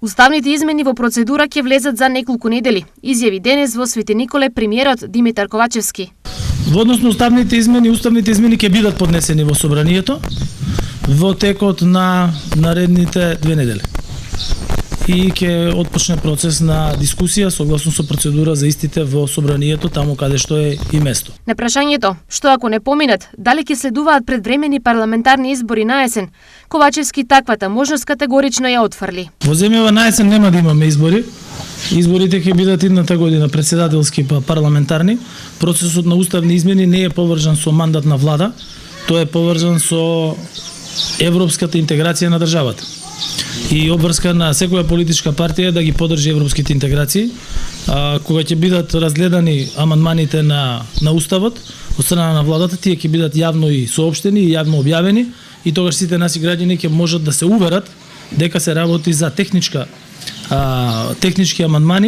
Уставните измени во процедура ќе влезат за неколку недели, изјави денес во Свети Николе премиерот Димитар Ковачевски. Во однос на уставните измени ќе бидат поднесени во собранието во текот на наредните 2 недели. И ќе отпочне процес на дискусија согласно со процедура за истите во собранието, таму каде што е и место. На прашањето, што ако не поминат, дали ќе следуваат предвремени парламентарни избори на есен, Ковачевски таквата можност категорично ја отфрли. Во земјава на есен нема да имаме избори. Изборите ќе бидат идната година претседателски па парламентарни. Процесот на уставни измени не е поврзан со мандат на влада, тој е поврзан со европската интеграција на државата. И обврска на секоја политичка партија да ги поддржи европските интеграции. Кога ќе бидат разгледани амандманите на уставот од страна на владата, тие ќе бидат јавно и соопштени и јавно објавени и тогаш сите наши граѓани ќе можат да се уверат дека се работи за технички амандмани